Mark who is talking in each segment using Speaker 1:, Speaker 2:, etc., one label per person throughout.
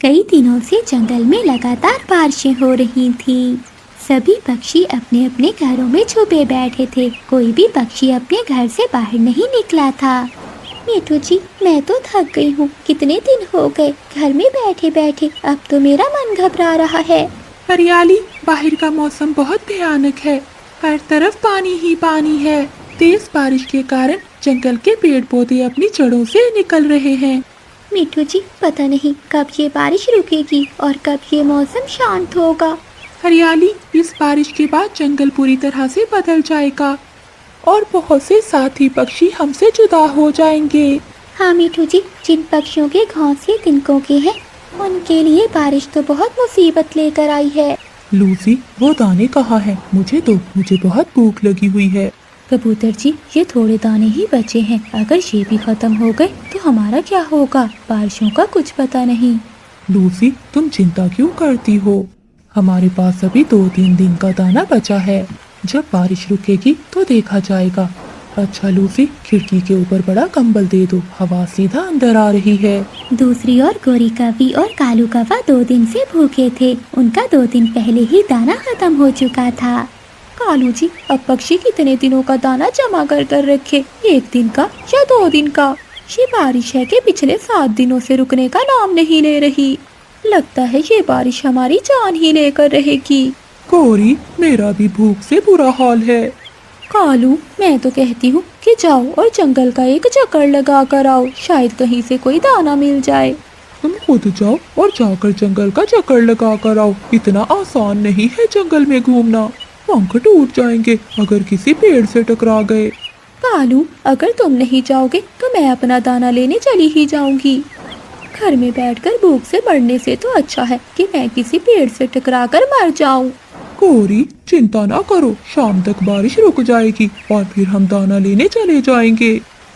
Speaker 1: कई दिनों से जंगल में लगातार बारिशें हो रही थीं। सभी पक्षी अपने अपने घरों में छुपे बैठे थे। कोई भी पक्षी अपने घर से बाहर नहीं निकला था। मीठू जी, मैं तो थक गई हूँ। कितने दिन हो गए घर में बैठे बैठे, अब तो मेरा मन घबरा रहा है।
Speaker 2: हरियाली, बाहर का मौसम बहुत भयानक है। हर तरफ पानी ही पानी है। तेज बारिश के कारण जंगल के पेड़ पौधे अपनी जड़ों से निकल रहे हैं।
Speaker 1: मीठू जी, पता नहीं कब ये बारिश रुकेगी और कब ये मौसम शांत होगा।
Speaker 2: हरियाली, इस बारिश के बाद जंगल पूरी तरह से बदल जाएगा और बहुत से साथी पक्षी हमसे जुदा हो जाएंगे।
Speaker 1: हाँ मीठू जी, जिन पक्षियों के घोंसले तिनकों के हैं, उनके लिए बारिश तो बहुत मुसीबत लेकर आई है।
Speaker 2: लूसी, वो दाने कहाँ हैं? मुझे दो, मुझे बहुत भूख लगी हुई है।
Speaker 1: कबूतर जी, ये थोड़े दाने ही बचे हैं। अगर ये भी खत्म हो गए तो हमारा क्या होगा? बारिशों का कुछ पता नहीं।
Speaker 2: लूसी, तुम चिंता क्यों करती हो? हमारे पास अभी 2-3 दिन का दाना बचा है। जब बारिश रुकेगी तो देखा जाएगा। अच्छा लूसी, खिड़की के ऊपर बड़ा कंबल दे दो, हवा सीधा अंदर आ रही है।
Speaker 1: दूसरी ओर गोरी कौवी और कालू कौवा 2 दिन से भूखे थे। उनका 2 दिन पहले ही दाना खत्म हो चुका था। कालू जी, अब पक्षी कितने दिनों का दाना जमा कर कर रखे? 1 दिन का या 2 दिन का? ये बारिश है कि पिछले 7 दिनों से रुकने का नाम नहीं ले रही। लगता है ये बारिश हमारी जान ही लेकर रहेगी।
Speaker 2: गौरी, मेरा भी भूख से बुरा हाल है।
Speaker 1: कालू, मैं तो कहती हूँ कि जाओ और जंगल का एक चक्कर लगा कर आओ, शायद कहीं से कोई दाना मिल जाए।
Speaker 2: तुम खुद जाओ और जाकर जंगल का चक्कर लगा कर आओ। इतना आसान नहीं है जंगल में घूमना। पंख टूट जाएंगे अगर किसी पेड़ से टकरा गए।
Speaker 1: कालू, अगर तुम नहीं जाओगे तो मैं अपना दाना लेने चली ही जाऊंगी। घर में बैठकर भूख से मरने से तो अच्छा है कि मैं किसी पेड़ से टकरा कर मर जाऊं।
Speaker 2: गौरी, चिंता ना करो, शाम तक बारिश रुक जाएगी और फिर हम दाना लेने चले जाएंगे।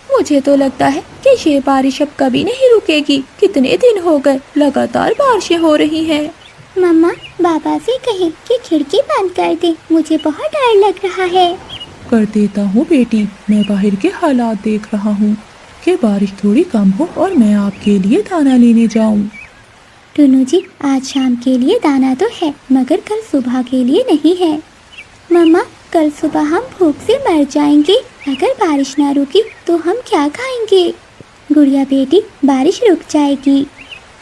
Speaker 1: मुझे तो लगता है कि ये बारिश अब कभी नहीं रुकेगी। कितने दिन हो गए लगातार बारिशें हो रही हैं। मम्मा, बाबा से कहें कि खिड़की बंद कर दे, मुझे बहुत डर लग रहा है।
Speaker 2: कर देता हूँ बेटी, मैं बाहर के हालात देख रहा हूँ कि बारिश थोड़ी कम हो और मैं आपके लिए दाना लेने जाऊँ।
Speaker 1: टुनू जी, आज शाम के लिए दाना तो है, मगर कल सुबह के लिए नहीं है। मम्मा, कल सुबह हम भूख से मर जाएंगे। अगर बारिश ना रुकी तो हम क्या खाएंगे? गुड़िया बेटी, बारिश रुक जाएगी।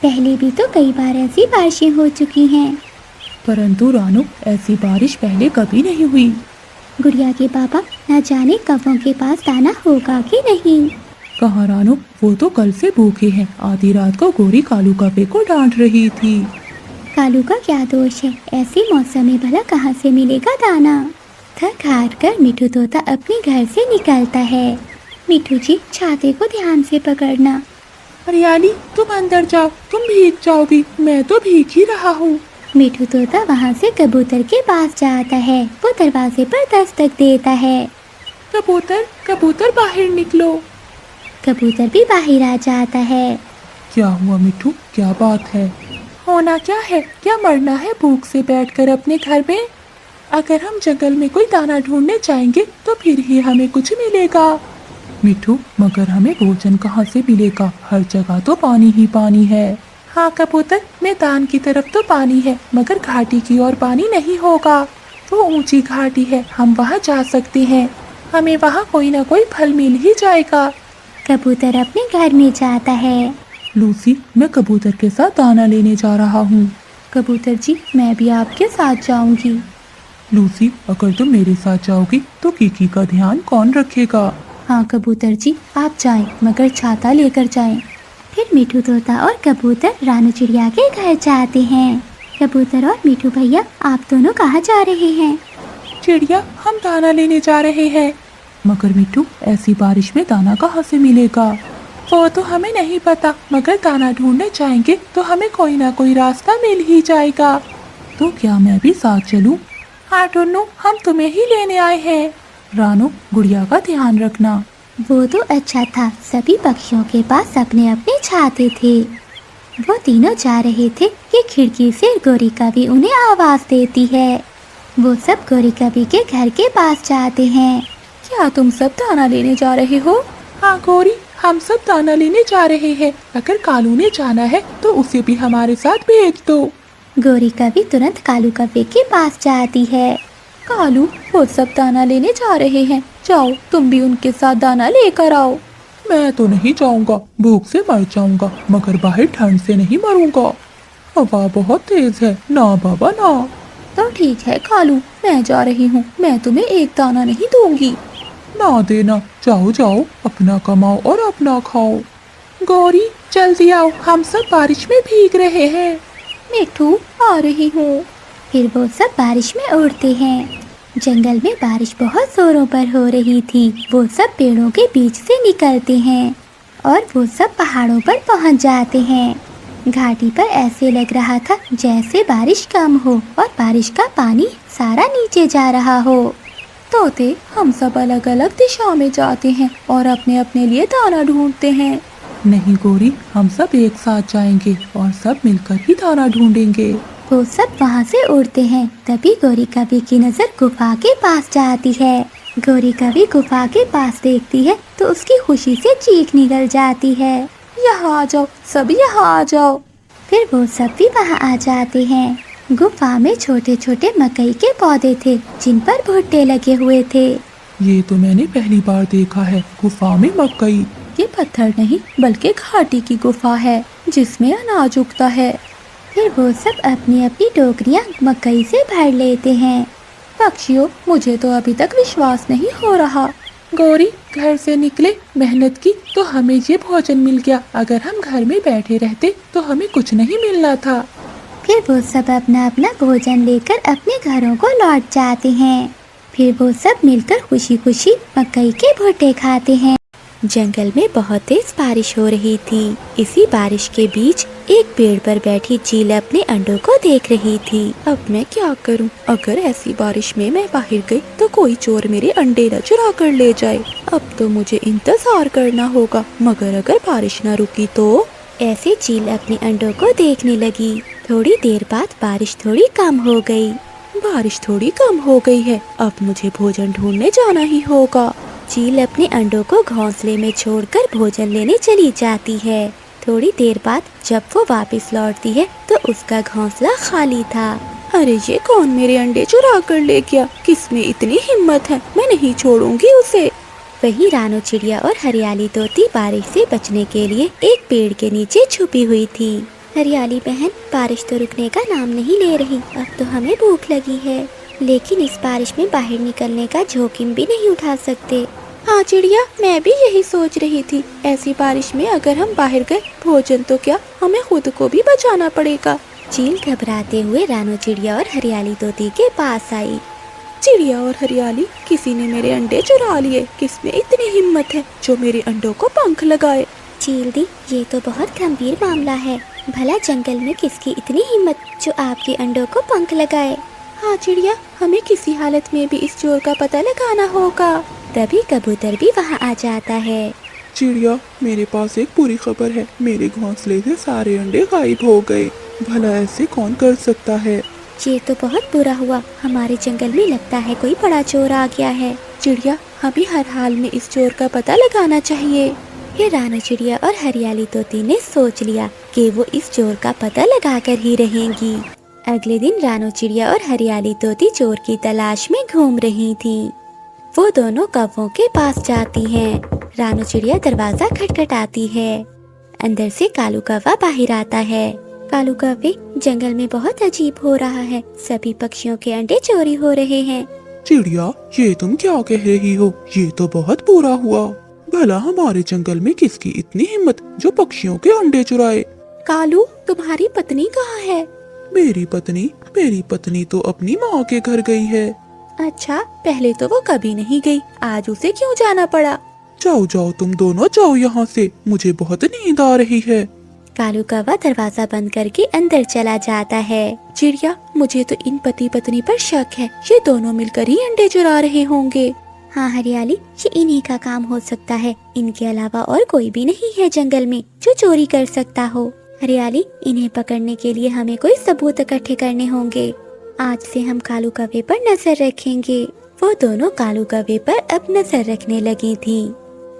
Speaker 1: पहले भी तो कई बार ऐसी बारिशें हो चुकी हैं।
Speaker 2: परंतु रानू, ऐसी बारिश पहले कभी नहीं हुई।
Speaker 1: गुड़िया के पापा, न जाने कौवों के पास दाना होगा कि नहीं।
Speaker 2: कहाँ रानू, वो तो कल से भूखे हैं। आधी रात को गोरी कालू कौवे को डांट रही थी।
Speaker 1: कालू का क्या दोष है? ऐसे मौसम में भला कहाँ से मिलेगा दाना? थक हार कर मिठू तोता अपने घर से निकलता है। मिठू जी, छाते को ध्यान से पकड़ना।
Speaker 2: हरियाली, तुम अंदर जाओ, तुम भीग जाओगी। मैं तो भीग ही रहा हूँ।
Speaker 1: मिठू तोता वहाँ से कबूतर के पास जाता है। वो दरवाजे पर दस्तक देता है।
Speaker 2: कबूतर, कबूतर, बाहर निकलो।
Speaker 1: कबूतर भी बाहर आ जाता है।
Speaker 2: क्या हुआ मिठू, क्या बात है? होना क्या है? क्या मरना है भूख से बैठकर अपने घर में? अगर हम जंगल में कोई दाना ढूंढने जाएंगे तो फिर ही हमें कुछ मिलेगा। मिठू, मगर हमें भोजन कहाँ से मिलेगा? हर जगह तो पानी ही पानी है। हाँ कबूतर, मैदान की तरफ तो पानी है, मगर घाटी की ओर पानी नहीं होगा। वो ऊंची घाटी है, हम वहाँ जा सकते हैं। हमें वहाँ कोई ना कोई फल मिल ही जाएगा।
Speaker 1: कबूतर अपने घर में जाता है।
Speaker 2: लूसी, मैं कबूतर के साथ दाना लेने जा रहा हूँ।
Speaker 1: कबूतर जी, मैं भी आपके साथ जाऊंगी।
Speaker 2: लूसी, अगर तुम मेरे साथ जाओगी तो कीकी का ध्यान कौन रखेगा?
Speaker 1: हाँ कबूतर जी, आप जाएं, मगर छाता लेकर जाएं। फिर मिठू तोता और कबूतर रानू चिड़िया के घर जाते हैं। कबूतर और मिठू भैया, आप दोनों कहाँ जा रहे हैं?
Speaker 2: चिड़िया, हम दाना लेने जा रहे हैं। मगर मिठू, ऐसी बारिश में दाना कहाँ से मिलेगा? वो तो हमें नहीं पता, मगर दाना ढूंढने जाएंगे तो हमें कोई ना कोई रास्ता मिल ही जाएगा। तो क्या मैं भी साथ चलूं? हाँ टुन्नू, हम तुम्हें ही लेने आए हैं। रानू, गुड़िया का ध्यान रखना।
Speaker 1: वो तो अच्छा था, सभी पक्षियों के पास अपने अपने छाते थे। वो तीनों जा रहे थे कि खिड़की से गोरी कौवी उन्हें आवाज देती है। वो सब गोरी कौवी के घर के पास जाते हैं। क्या तुम सब दाना लेने जा रहे हो?
Speaker 2: हाँ गौरी, हम सब दाना लेने जा रहे हैं। अगर कालू ने जाना है तो उसे भी हमारे साथ भेज दो।
Speaker 1: गौरी कवि तुरंत कालू कव्वे के पास जाती है।
Speaker 2: कालू, वो सब दाना लेने जा रहे हैं, जाओ तुम भी उनके साथ दाना लेकर आओ। मैं तो नहीं जाऊंगा, भूख से मर जाऊंगा, मगर बाहर ठंड से नहीं मरूंगा। हवा बहुत तेज है, ना बाबा ना। तो ठीक है कालू, मैं जा रही हूँ, मैं तुम्हें एक दाना नहीं दूंगी। ना देना, जाओ जाओ, अपना कमाओ और अपना खाओ। गौरी जल्दी आओ, हम सब बारिश में भीग रहे हैं।
Speaker 1: मिठू आ रही हूँ। फिर वो सब बारिश में उड़ते हैं। जंगल में बारिश बहुत जोरों पर हो रही थी। वो सब पेड़ों के बीच से निकलते हैं और वो सब पहाड़ों पर पहुंच जाते हैं। घाटी पर ऐसे लग रहा था जैसे बारिश कम हो और बारिश का पानी सारा नीचे जा रहा हो। तोते, हम सब अलग अलग दिशा में जाते हैं और अपने अपने लिए दाना ढूंढते हैं। नहीं गौरी, हम सब एक साथ जाएंगे और सब मिलकर ही दाना ढूंढेंगे। वो सब वहाँ से उड़ते हैं। तभी गौरी कवि की नजर गुफा के पास जाती है। गौरी कवि गुफा के पास देखती है तो उसकी खुशी से चीख निकल जाती है।
Speaker 2: यहाँ आ जाओ, सब यहाँ आ जाओ।
Speaker 1: फिर वो सब भी वहाँ आ जाते हैं। गुफा में छोटे छोटे मकई के पौधे थे जिन पर भुट्टे लगे हुए थे।
Speaker 2: ये तो मैंने पहली बार देखा है, गुफा में मकई। ये पत्थर नहीं बल्कि घाटी की गुफा है जिसमें अनाज उगता है।
Speaker 1: फिर वो सब अपनी अपनी टोकरियाँ मकई से भर लेते हैं।
Speaker 2: पक्षियों, मुझे तो अभी तक विश्वास नहीं हो रहा। गौरी, घर से निकले, मेहनत की तो हमें ये भोजन मिल गया। अगर हम घर में बैठे रहते तो हमें कुछ नहीं मिलना था।
Speaker 1: फिर वो सब अपना अपना भोजन लेकर अपने घरों को लौट जाते हैं। फिर वो सब मिलकर खुशी खुशी मकई के भुट्टे खाते हैं। जंगल में बहुत तेज बारिश हो रही थी। इसी बारिश के बीच एक पेड़ पर बैठी चील अपने अंडों को देख रही थी।
Speaker 2: अब मैं क्या करूं? अगर ऐसी बारिश में मैं बाहर गई तो कोई चोर मेरे अंडे न चुरा कर ले जाए। अब तो मुझे इंतजार करना होगा, मगर अगर बारिश न रुकी तो।
Speaker 1: ऐसे चील अपने अंडों को देखने लगी। थोड़ी देर बाद बारिश थोड़ी कम हो गई।
Speaker 2: बारिश थोड़ी कम हो गई है, अब मुझे भोजन ढूंढने जाना ही होगा।
Speaker 1: चील अपने अंडों को घोंसले में छोड़कर भोजन लेने चली जाती है। थोड़ी देर बाद जब वो वापस लौटती है तो उसका घोंसला खाली था।
Speaker 2: अरे ये कौन मेरे अंडे चुरा कर ले गया? किसमें इतनी हिम्मत है? मैं नहीं छोड़ूंगी उसे।
Speaker 1: वही रानो चिड़िया और हरियाली तोती बारिश से बचने के लिए एक पेड़ के नीचे छुपी हुई थी। हरियाली बहन, बारिश तो रुकने का नाम नहीं ले रही। अब तो हमें भूख लगी है, लेकिन इस बारिश में बाहर निकलने का जोखिम भी नहीं उठा सकते।
Speaker 2: हाँ चिड़िया, मैं भी यही सोच रही थी। ऐसी बारिश में अगर हम बाहर गए, भोजन तो क्या, हमें खुद को भी बचाना पड़ेगा।
Speaker 1: चील घबराते हुए रानो चिड़िया और हरियाली तोती के पास आई।
Speaker 2: चिड़िया और हरियाली, किसी ने मेरे अंडे चुरा लिए। किसमें इतनी हिम्मत है जो मेरे अंडों को पंख लगाए?
Speaker 1: चील दी, ये तो बहुत गंभीर मामला है। भला जंगल में किसकी इतनी हिम्मत जो आपके अंडों को पंख लगाए?
Speaker 2: हाँ चिड़िया, हमें किसी हालत में भी इस चोर का पता लगाना होगा।
Speaker 1: तभी कबूतर भी वहाँ आ जाता है।
Speaker 3: चिड़िया, मेरे पास एक बुरी खबर है। मेरे घोंसले से सारे अंडे गायब हो गए। भला ऐसे कौन कर सकता है?
Speaker 1: ये तो बहुत बुरा हुआ। हमारे जंगल में लगता है कोई बड़ा चोर आ गया है।
Speaker 2: चिड़िया, हमें हर हाल में इस चोर का पता लगाना चाहिए।
Speaker 1: फिर रानो चिड़िया और हरियाली तोती ने सोच लिया कि वो इस चोर का पता लगाकर ही रहेंगी। अगले दिन रानो चिड़िया और हरियाली तोती चोर की तलाश में घूम रही थी। वो दोनों कौवों के पास जाती हैं। रानो चिड़िया दरवाजा खटखटाती है। अंदर से कालू कौवा बाहर आता है। कालू कौवे, जंगल में बहुत अजीब हो रहा है। सभी पक्षियों के अंडे चोरी हो रहे हैं।
Speaker 3: चिड़िया, ये तुम क्या कह रही हो? ये तो बहुत बुरा हुआ। भला हमारे जंगल में किसकी इतनी हिम्मत जो पक्षियों के अंडे चुराए?
Speaker 2: कालू, तुम्हारी पत्नी कहाँ है?
Speaker 3: मेरी पत्नी तो अपनी माँ के घर गई है।
Speaker 2: अच्छा, पहले तो वो कभी नहीं गई, आज उसे क्यों जाना पड़ा?
Speaker 3: जाओ जाओ, तुम दोनों जाओ यहाँ से, मुझे बहुत नींद आ रही है।
Speaker 1: कालू कौवा दरवाजा बंद करके अंदर चला जाता है।
Speaker 2: चिड़िया, मुझे तो इन पति पत्नी पर शक है। ये दोनों मिलकर ही अंडे चुरा रहे होंगे।
Speaker 1: हाँ हरियाली, ये इन्हीं का काम हो सकता है। इनके अलावा और कोई भी नहीं है जंगल में जो चोरी कर सकता हो। हरियाली, इन्हें पकड़ने के लिए हमें कोई सबूत इकट्ठे करने होंगे। आज से हम कालू कौवे पर नजर रखेंगे। वो दोनों कालू कौवे पर अब नजर रखने लगी थी।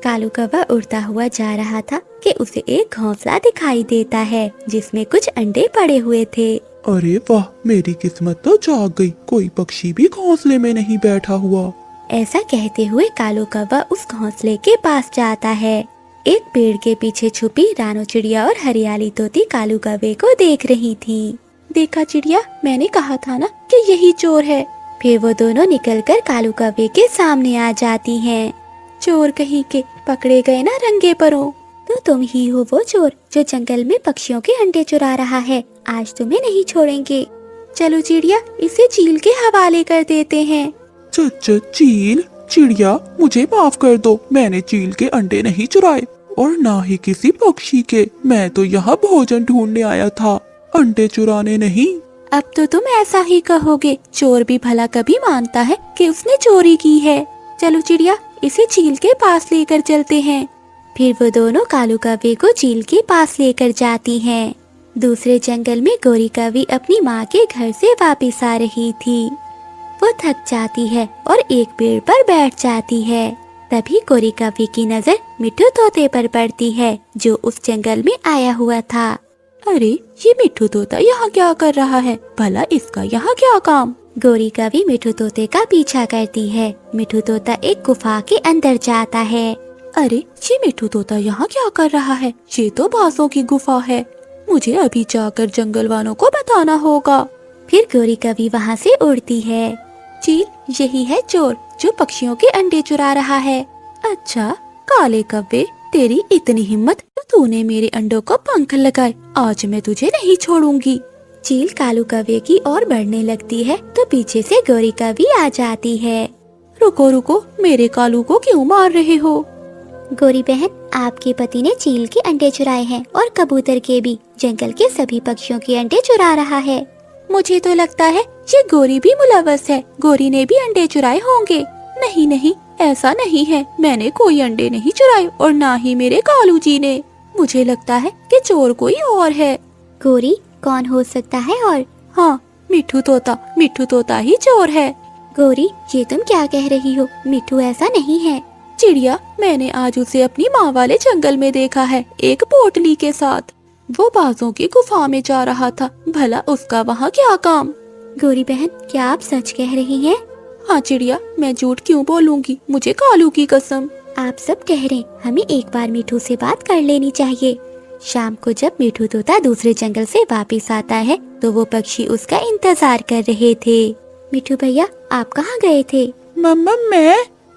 Speaker 1: कालू कौवा उड़ता हुआ जा रहा था कि उसे एक घोंसला दिखाई देता है जिसमें कुछ अंडे पड़े हुए थे।
Speaker 3: अरे वाह, मेरी किस्मत तो जाग गई, कोई पक्षी भी घोंसले में नहीं बैठा हुआ।
Speaker 1: ऐसा कहते हुए कालू कौवा उस घोंसले के पास जाता है। एक पेड़ के पीछे छुपी रानो चिड़िया और हरियाली तोती कालू कौवे को देख रही थी। देखा चिड़िया, मैंने कहा था ना कि यही चोर है। फिर वो दोनों निकलकर कालू कौवे के सामने आ जाती हैं। चोर कहीं के, पकड़े गए ना रंगे परों। तो तुम ही हो वो चोर जो जंगल में पक्षियों के अंडे चुरा रहा है। आज तुम्हें नहीं छोड़ेंगे। चलो चिड़िया, इसे चील के हवाले कर देते हैं।
Speaker 3: चील? चिड़िया, मुझे माफ कर दो, मैंने चील के अंडे नहीं चुराए और ना ही किसी पक्षी के। मैं तो यहाँ भोजन ढूंढने आया था, अंडे चुराने नहीं।
Speaker 1: अब तो तुम ऐसा ही कहोगे। चोर भी भला कभी मानता है कि उसने चोरी की है। चलो चिड़िया, इसे चील के पास लेकर चलते हैं। फिर वो दोनों कालू कौवे को चील के पास लेकर जाती हैं। दूसरे जंगल में गोरी कौवी अपनी माँ के घर से वापस आ रही थी। वो थक जाती है और एक पेड़ पर बैठ जाती है। तभी गोरी कौवी की नजर मिट्ठू तोते पर पड़ती है जो उस जंगल में आया हुआ था। अरे, ये मिट्ठू तोता यहाँ क्या कर रहा है? भला इसका यहाँ क्या काम? गोरी कौवी मिट्ठू तोते का पीछा करती है। मिट्ठू तोता एक गुफा के अंदर जाता है। अरे, ये मिट्ठू तोता यहाँ क्या कर रहा है? ये तो बाजों की गुफा है। मुझे अभी जाकर जंगल वालों को बताना होगा। फिर गोरी कौवी वहाँ से उड़ती है। चील, यही है चोर जो पक्षियों के अंडे चुरा रहा है। अच्छा, काले कौवे, तेरी इतनी हिम्मत तो तूने मेरे अंडों को पंख लगाए। आज मैं तुझे नहीं छोड़ूंगी। चील कालू कौवे की ओर बढ़ने लगती है तो पीछे से गोरी कौवी आ जाती है। रुको रुको, मेरे कालू को क्यों मार रहे हो? गोरी बहन, आपके पति ने चील के अंडे चुराए हैं और कबूतर के भी। जंगल के सभी पक्षियों के अंडे चुरा रहा है। मुझे तो लगता है ये गोरी भी मुलव्वस है। गोरी ने भी अंडे चुराए होंगे। नहीं नहीं, ऐसा नहीं है। मैंने कोई अंडे नहीं चुराए और ना ही मेरे कालू जी ने। मुझे लगता है कि चोर कोई और है। गोरी, कौन हो सकता है? और हाँ, मिट्ठू तोता ही चोर है। गोरी, ये तुम क्या कह रही हो? मिट्ठू ऐसा नहीं है। चिड़िया, मैंने आज उसे अपनी माँ वाले जंगल में देखा है, एक पोटली के साथ। वो बाजों की गुफा में जा रहा था। भला उसका वहाँ क्या काम? गोरी बहन, क्या आप सच कह रही हैं? हाँ चिड़िया, मैं झूठ क्यों बोलूँगी, मुझे कालू की कसम। आप सब कह रहे, हमें एक बार मिट्ठू से बात कर लेनी चाहिए। शाम को जब मिट्ठू तोता दूसरे जंगल से वापस आता है तो वो पक्षी उसका इंतजार कर रहे थे। मिट्ठू भैया, आप कहाँ गए थे?
Speaker 3: मम्मा,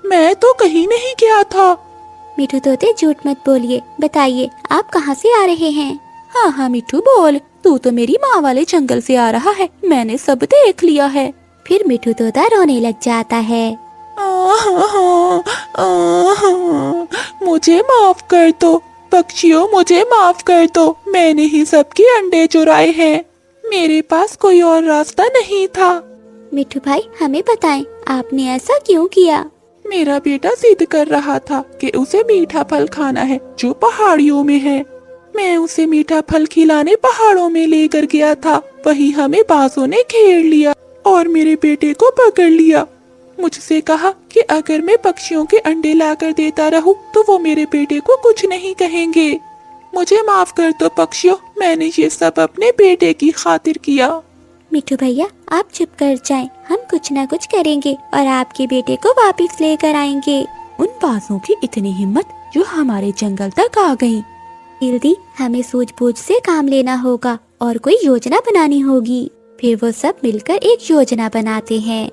Speaker 3: मैं तो कहीं नहीं गया था।
Speaker 1: मिट्ठू तोते, झूठ मत बोलिए, बताइए आप कहाँ से आ रहे हैं? हाँ हाँ मिट्ठू बोल, तू तो मेरी माँ वाले जंगल से आ रहा है, मैंने सब देख लिया है। फिर मिट्ठू तोता रोने लग जाता है।
Speaker 3: मुझे माफ कर दो पक्षियों, मुझे माफ कर दो। मैंने ही सबके अंडे चुराए हैं। मेरे पास कोई और रास्ता नहीं था।
Speaker 1: मिट्ठू भाई, हमें बताएं, आपने ऐसा क्यों किया?
Speaker 3: मेरा बेटा जिद कर रहा था कि उसे मीठा फल खाना है जो पहाड़ियों में है। मैं उसे मीठा फल खिलाने पहाड़ों में लेकर गया था। वहीं हमें बाजों ने घेर लिया और मेरे बेटे को पकड़ लिया। मुझसे कहा कि अगर मैं पक्षियों के अंडे लाकर देता रहूं तो वो मेरे बेटे को कुछ नहीं कहेंगे। मुझे माफ कर दो पक्षियों, मैंने ये सब अपने बेटे की खातिर किया।
Speaker 1: मिट्ठू भैया, आप चुप कर जाएं, हम कुछ न कुछ करेंगे और आपके बेटे को वापस लेकर आएंगे।
Speaker 2: उन बाजों की इतनी हिम्मत जो हमारे जंगल तक आ गई।
Speaker 1: जल्दी हमें सूझबूझ से काम लेना होगा और कोई योजना बनानी होगी। फिर वो सब मिलकर एक योजना बनाते हैं।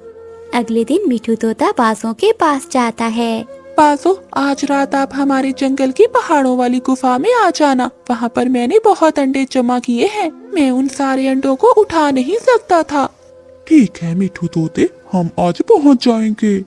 Speaker 1: अगले दिन मिट्ठू तोता बाजों के पास जाता है।
Speaker 3: बाजो, आज रात आप हमारे जंगल की पहाड़ों वाली गुफा में आ जाना। वहाँ पर मैंने बहुत अंडे जमा किए हैं। मैं उन सारे अंडों को उठा नहीं सकता था। ठीक है मिट्ठू तोते, हम आज पहुँच जाएंगे।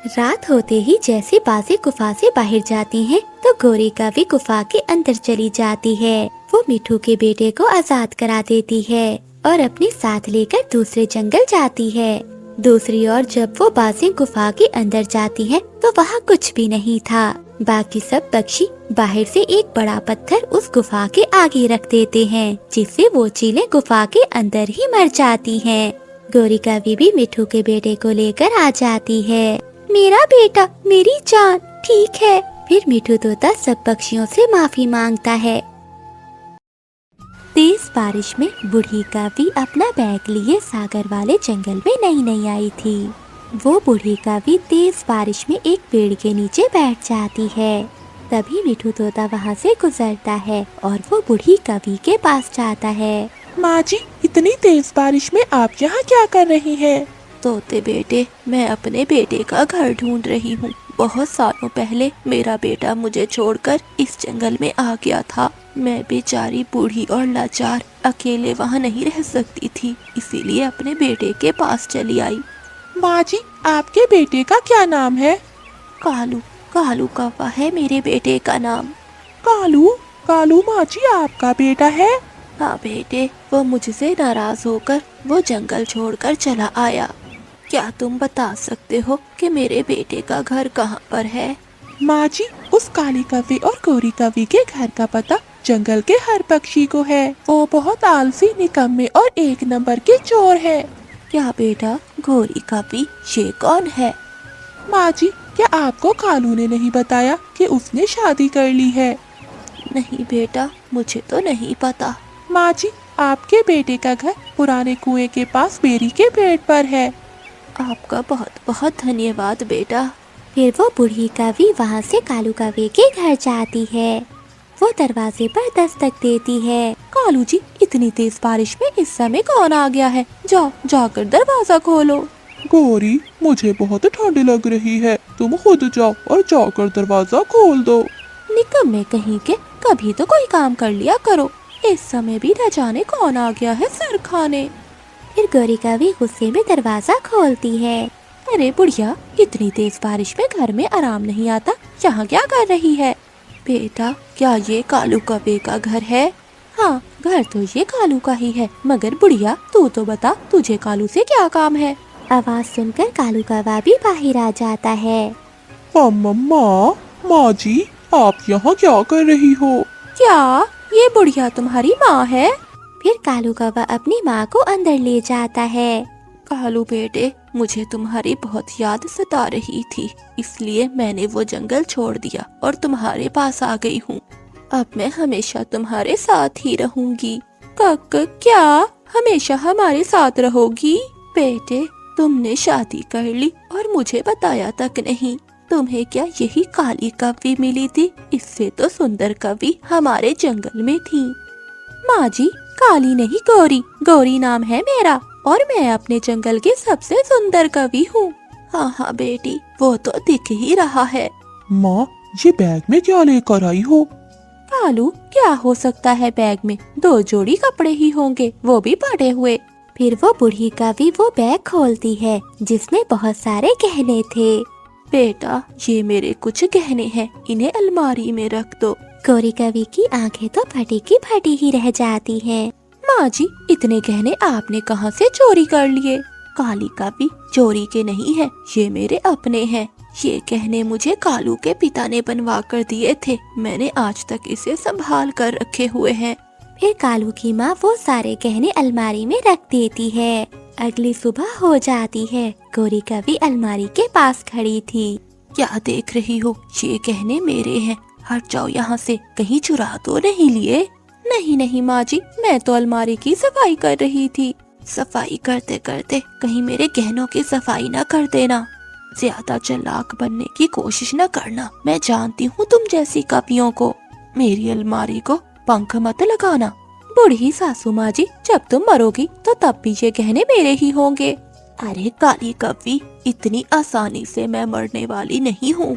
Speaker 1: रात होते ही जैसे बाजें गुफा से बाहर जाती हैं, तो गोरी कौवी गुफा के अंदर चली जाती है। वो मिट्ठू के बेटे को आजाद करा देती है और अपने साथ लेकर दूसरे जंगल जाती है। दूसरी ओर जब वो बाजें गुफा के अंदर जाती हैं, तो वहाँ कुछ भी नहीं था। बाकी सब पक्षी बाहर से एक बड़ा पत्थर उस गुफा के आगे रख देते हैं, जिससे वो चीलें गुफा के अंदर ही मर जाती हैं। गोरी कौवी भी मिट्ठू के बेटे को लेकर आ जाती है। मेरा बेटा, मेरी जान, ठीक है, फिर मिठू तोता सब पक्षियों से माफी मांगता है। तेज बारिश में बूढ़ी कावी अपना बैग लिए सागर वाले जंगल में नई आई थी। वो बूढ़ी कावी तेज बारिश में एक पेड़ के नीचे बैठ जाती है। तभी मिठू तोता वहाँ से गुजरता है और वो बूढ़ी कावी के पास जाता है।
Speaker 3: माँ जी, इतनी तेज बारिश में आप यहाँ क्या कर रही हैं?
Speaker 4: तोते बेटे, मैं अपने बेटे का घर ढूंढ रही हूँ। बहुत सालों पहले मेरा बेटा मुझे छोड़कर इस जंगल में आ गया था। मैं बेचारी बूढ़ी और लाचार अकेले वहाँ नहीं रह सकती थी, इसीलिए अपने बेटे के पास चली आई।
Speaker 3: माँ जी, आपके बेटे का क्या नाम है?
Speaker 4: कालू। कालू कौवा है मेरे बेटे का नाम।
Speaker 3: कालू? कालू माँ जी आपका बेटा है?
Speaker 4: हाँ बेटे, वो मुझसे नाराज होकर वो जंगल छोड़कर चला आया। क्या तुम बता सकते हो कि मेरे बेटे का घर कहाँ पर है?
Speaker 3: माँ जी, उस काली कौवे और गोरी कौवे के घर का पता जंगल के हर पक्षी को है। वो बहुत आलसी, निकम्मे और एक नंबर के चोर है।
Speaker 4: क्या बेटा, गोरी कौवी ये कौन है?
Speaker 3: माँ जी, क्या आपको कालू ने नहीं बताया कि उसने शादी कर ली है?
Speaker 4: नहीं बेटा, मुझे तो नहीं पता।
Speaker 3: माँ जी, आपके बेटे का घर पुराने कुएं के पास बेरी के पेड़ पर है।
Speaker 4: आपका बहुत बहुत धन्यवाद बेटा।
Speaker 1: फिर वो बूढ़ी कावी वहाँ से कालू कावे के घर जाती है। वो दरवाजे पर दस्तक देती है।
Speaker 4: कालू जी, इतनी तेज बारिश में इस समय कौन आ गया है? जाओ, जाकर दरवाजा खोलो।
Speaker 3: गोरी, मुझे बहुत ठंड लग रही है, तुम खुद जाओ और जाकर दरवाजा खोल दो।
Speaker 4: निकम्मे कहीं के, कभी तो कोई काम कर लिया करो। इस समय भी न जाने कौन आ गया है सर खाने।
Speaker 1: फिर गोरी कावी गुस्से में दरवाजा खोलती है।
Speaker 4: अरे बुढ़िया, इतनी तेज बारिश में घर में आराम नहीं आता, यहाँ क्या कर रही है? बेटा, क्या ये कालू कौवे का घर है? हाँ, घर तो ये कालू का ही है, मगर बुढ़िया तू तो बता, तुझे कालू से क्या काम है?
Speaker 1: आवाज सुनकर कालू कौवा भी बाहर आ जाता है।
Speaker 3: माँ जी, आप यहाँ क्या कर रही हो?
Speaker 4: क्या ये बुढ़िया तुम्हारी माँ है?
Speaker 1: फिर कालू कौवा अपनी माँ को अंदर ले जाता है।
Speaker 4: कालू बेटे, मुझे तुम्हारी बहुत याद सता रही थी, इसलिए मैंने वो जंगल छोड़ दिया और तुम्हारे पास आ गई हूँ। अब मैं हमेशा तुम्हारे साथ ही रहूंगी। क्या हमेशा हमारे साथ रहोगी? बेटे, तुमने शादी कर ली और मुझे बताया तक नहीं। तुम्हें क्या यही काली कौवी मिली थी? इससे तो सुंदर कौवी हमारे जंगल में थी। माँ जी, काली नहीं गोरी, गोरी नाम है मेरा और मैं अपने जंगल की सबसे सुंदर कवि हूँ। हाँ बेटी, वो तो दिख ही रहा है।
Speaker 3: माँ, ये बैग में क्या लेकर आई हो?
Speaker 4: कालू, क्या हो सकता है बैग में? 2 जोड़ी कपड़े ही होंगे, वो भी पड़े हुए।
Speaker 1: फिर वो बूढ़ी कावी वो बैग खोलती है जिसमें बहुत सारे गहने थे।
Speaker 4: बेटा, ये मेरे कुछ गहने हैं, इन्हें अलमारी में रख दो।
Speaker 1: गोरी कावी की आंखें तो फटी की फटी ही रह जाती हैं।
Speaker 4: माँ जी, इतने गहने आपने कहाँ से चोरी कर लिए? काली कौवी चोरी के नहीं है, ये मेरे अपने हैं। ये गहने मुझे कालू के पिता ने बनवा कर दिए थे, मैंने आज तक इसे संभाल कर रखे हुए हैं।
Speaker 1: फिर कालू की माँ वो सारे गहने अलमारी में रख देती है। अगली सुबह हो जाती है। गोरी कावी अलमारी के पास खड़ी थी।
Speaker 4: क्या देख रही हो? ये गहने मेरे हैं, हट जाओ यहाँ से, कहीं चुरा तो नहीं लिए? नहीं माँ जी, मैं तो अलमारी की सफाई कर रही थी। सफाई करते करते कहीं मेरे गहनों की सफाई न कर देना। ज्यादा चालाक बनने की कोशिश न करना, मैं जानती हूँ तुम जैसी कवियों को। मेरी अलमारी को पंख मत लगाना। बूढ़ी सासू माँ जी, जब तुम मरोगी तो तब भी ये गहने मेरे ही होंगे। अरे काली कौवी, इतनी आसानी से मैं मरने वाली नहीं हूँ।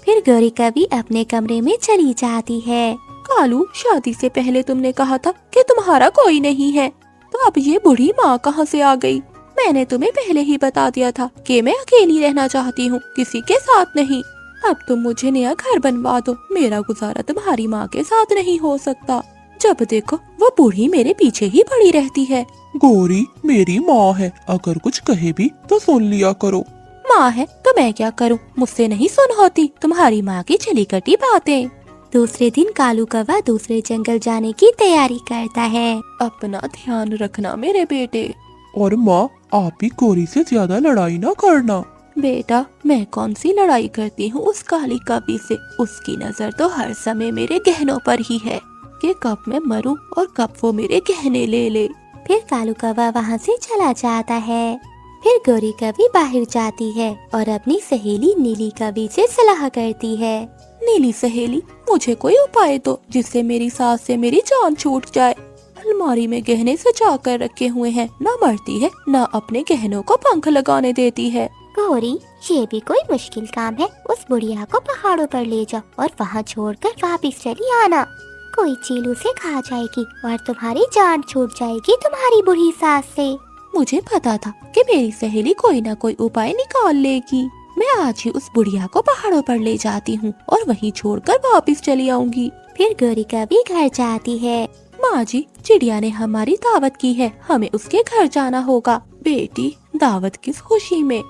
Speaker 1: फिर गोरी कावी अपने कमरे में चली जाती है।
Speaker 4: कालू, शादी से पहले तुमने कहा था कि तुम्हारा कोई नहीं है, तो अब ये बूढ़ी माँ कहाँ से आ गई? मैंने तुम्हें पहले ही बता दिया था कि मैं अकेली रहना चाहती हूँ, किसी के साथ नहीं। अब तुम मुझे नया घर बनवा दो, मेरा गुजारा तुम्हारी माँ के साथ नहीं हो सकता। जब देखो वो बूढ़ी मेरे पीछे ही पड़ी रहती है।
Speaker 3: गोरी मेरी माँ है, अगर कुछ कहे भी तो सुन लिया करो।
Speaker 4: माँ है तो मैं क्या करूँ, मुझसे नहीं सुन होती तुम्हारी माँ की चली कटी बातें।
Speaker 1: दूसरे दिन कालू कौवा दूसरे जंगल जाने की तैयारी करता है।
Speaker 4: अपना ध्यान रखना मेरे बेटे।
Speaker 3: और माँ, आप भी गोरी से ज्यादा लड़ाई ना करना।
Speaker 4: बेटा, मैं कौन सी लड़ाई करती हूँ उस काली कवि से। उसकी नजर तो हर समय मेरे गहनों पर ही है कि कब मैं मरूं और कब वो मेरे गहने ले ले।
Speaker 1: फिर कालू कौवा वहाँ से चला जाता है। फिर गौरी कवि बाहर जाती है और अपनी सहेली नीली कवि से सलाह करती है।
Speaker 4: नीली सहेली, मुझे कोई उपाय दो जिससे मेरी सास से मेरी जान छूट जाए। अलमारी में गहने सजा कर रखे हुए हैं, न मरती है न अपने गहनों को पंख लगाने देती है।
Speaker 1: गौरी, ये भी कोई मुश्किल काम है। उस बुढ़िया को पहाड़ों पर ले जाओ और वहाँ छोड़कर वापस चली आना। कोई चील उसे खा जाएगी और तुम्हारी जान छूट जाएगी तुम्हारी बुढ़ी सास से।
Speaker 4: मुझे पता था कि मेरी सहेली कोई न कोई उपाय निकाल लेगी। मैं आज ही उस बुढ़िया को पहाड़ों पर ले जाती हूँ और वहीं छोड़कर वापस चली आऊंगी।
Speaker 1: फिर गौरी कवि घर जाती है।
Speaker 4: माँ जी, चिड़िया ने हमारी दावत की है, हमें उसके घर जाना होगा। बेटी, दावत किस खुशी में?